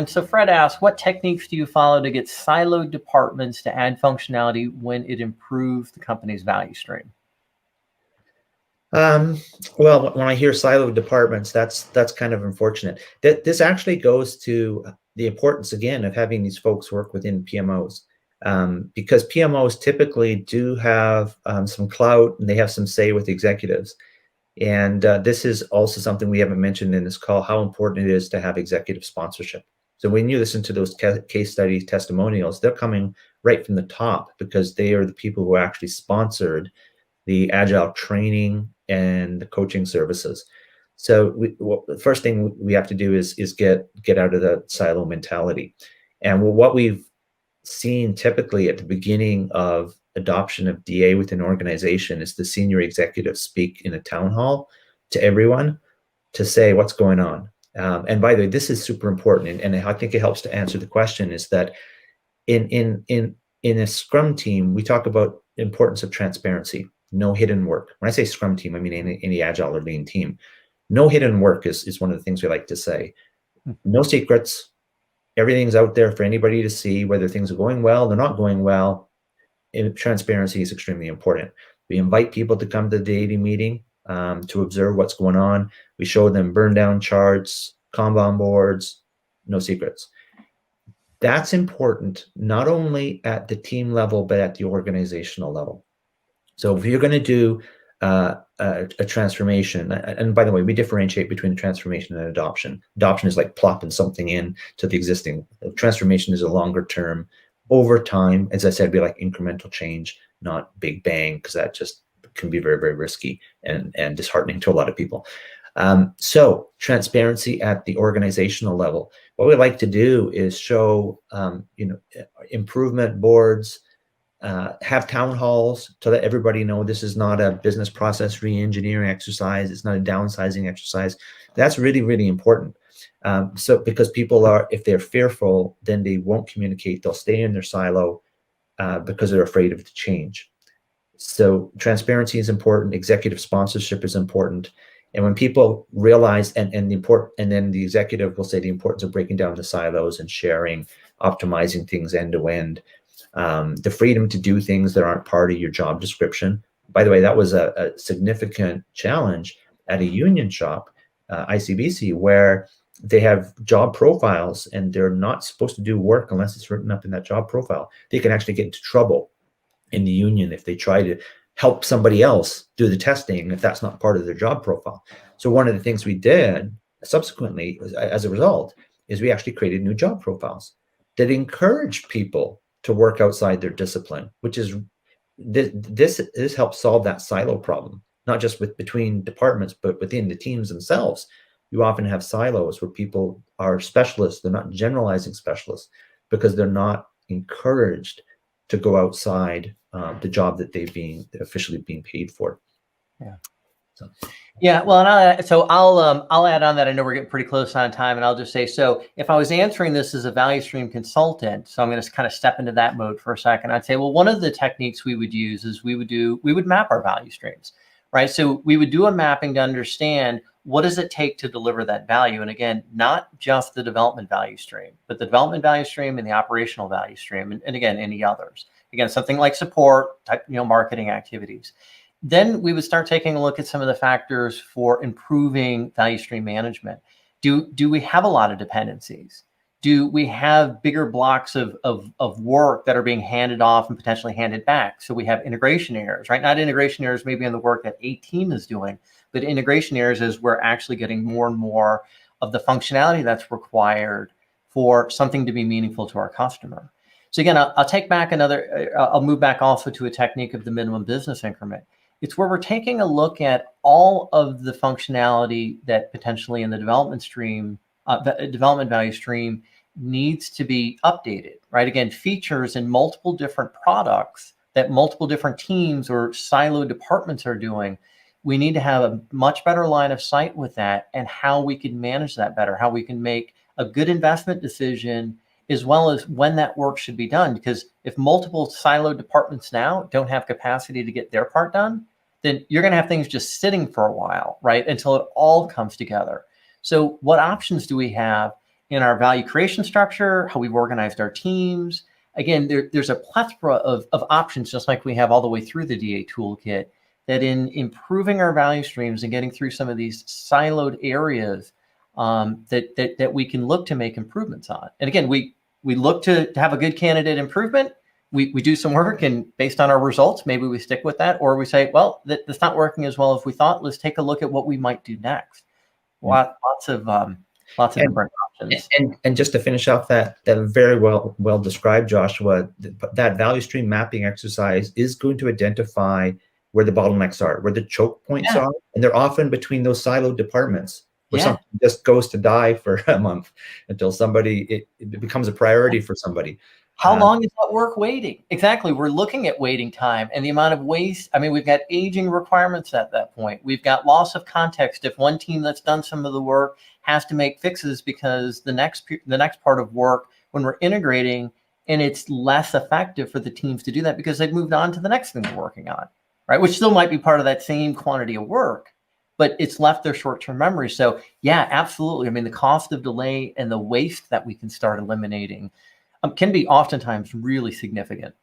And so Fred asks, what techniques do you follow to get siloed departments to add functionality when it improves the company's value stream? Well, when I hear siloed departments, that's kind of unfortunate. This actually goes to the importance again of having these folks work within PMOs, because PMOs typically do have some clout and they have some say with executives. And this is also something we haven't mentioned in this call, how important it is to have executive sponsorship. So when you listen to those case study testimonials, they're coming right from the top because they are the people who actually sponsored the agile training and the coaching services. So the first thing we have to do is get out of the silo mentality. And what we've seen typically at the beginning of adoption of DA within an organization is the senior executives speak in a town hall to everyone to say what's going on. And by the way, this is super important, and I think it helps to answer the question. Is that in a Scrum team, we talk about the importance of transparency, no hidden work. When I say Scrum team, I mean any agile or lean team. No hidden work is one of the things we like to say. No secrets. Everything's out there for anybody to see, whether things are going well, they're not going well. And transparency is extremely important. We invite people to come to the daily meeting to observe what's going on. We show them burn down charts, Kanban boards, no secrets. That's important, not only at the team level, but at the organizational level. So if you're going to do a transformation, and by the way, we differentiate between transformation and adoption. Adoption is like plopping something in to the existing. Transformation is a longer term. Over time, as I said, be like incremental change, not big bang, because that just can be very, very risky and disheartening to a lot of people. So transparency at the organizational level. What we like to do is show, improvement boards, have town halls to let everybody know this is not a business process re-engineering exercise. It's not a downsizing exercise. That's really, really important. So because people are, if they're fearful, then they won't communicate. They'll stay in their silo because they're afraid of the change. So transparency is important. Executive sponsorship is important. And when people realize, and then the executive will say the importance of breaking down the silos and sharing, optimizing things end to end, the freedom to do things that aren't part of your job description. By the way, that was a significant challenge at a union shop, ICBC, where they have job profiles and they're not supposed to do work unless it's written up in that job profile. They can actually get into trouble in the union if they try to help somebody else do the testing if that's not part of their job profile. So one of the things we did subsequently as a result is we actually created new job profiles that encourage people to work outside their discipline, which is this helps solve that silo problem, not just between departments, but within the teams themselves. You often have silos where people are specialists. They're not generalizing specialists because they're not encouraged to go outside the job that they're officially being paid for. Yeah. So. Yeah, well, I'll add on that. I know we're getting pretty close on time, and I'll just say, so if I was answering this as a value stream consultant, so I'm going to kind of step into that mode for a second. I'd say, well, one of the techniques we would use is we would map our value streams, right? So we would do a mapping to understand what does it take to deliver that value, and again, not just the development value stream, but the development value stream and the operational value stream, and again, any others. Again, something like support, type, marketing activities. Then we would start taking a look at some of the factors for improving value stream management. Do we have a lot of dependencies? Do we have bigger blocks of work that are being handed off and potentially handed back? So we have integration errors, right? Not integration errors maybe in the work that a team is doing, but integration errors is we're actually getting more and more of the functionality that's required for something to be meaningful to our customer. So again, I'll take back I'll move back also to a technique of the minimum business increment. It's where we're taking a look at all of the functionality that potentially in the development stream, development value stream needs to be updated, right? Again, features in multiple different products that multiple different teams or siloed departments are doing. We need to have a much better line of sight with that and how we can manage that better, how we can make a good investment decision as well as when that work should be done. Because if multiple siloed departments now don't have capacity to get their part done, then you're going to have things just sitting for a while, right? Until it all comes together. So what options do we have? in our value creation structure, how we've organized our teams. Again, there's a plethora of options, just like we have all the way through the DA toolkit, that in improving our value streams and getting through some of these siloed areas, that we can look to make improvements on. And again, we look to have a good candidate improvement. We do some work, and based on our results, maybe we stick with that, or we say, well, that's not working as well as we thought. Let's take a look at what we might do next. Lots of different options. And just to finish off that very well described, Joshua, that value stream mapping exercise is going to identify where the bottlenecks are, where the choke points are, and they're often between those siloed departments where something just goes to die for a month until somebody it becomes a priority for somebody. How long is that work waiting? Exactly. We're looking at waiting time and the amount of waste. I mean, we've got aging requirements at that point. We've got loss of context. If one team that's done some of the work has to make fixes because the next part of work, when we're integrating, and it's less effective for the teams to do that because they've moved on to the next thing they're working on, right? Which still might be part of that same quantity of work, but it's left their short-term memory. So yeah, absolutely. I mean, the cost of delay and the waste that we can start eliminating can be oftentimes really significant.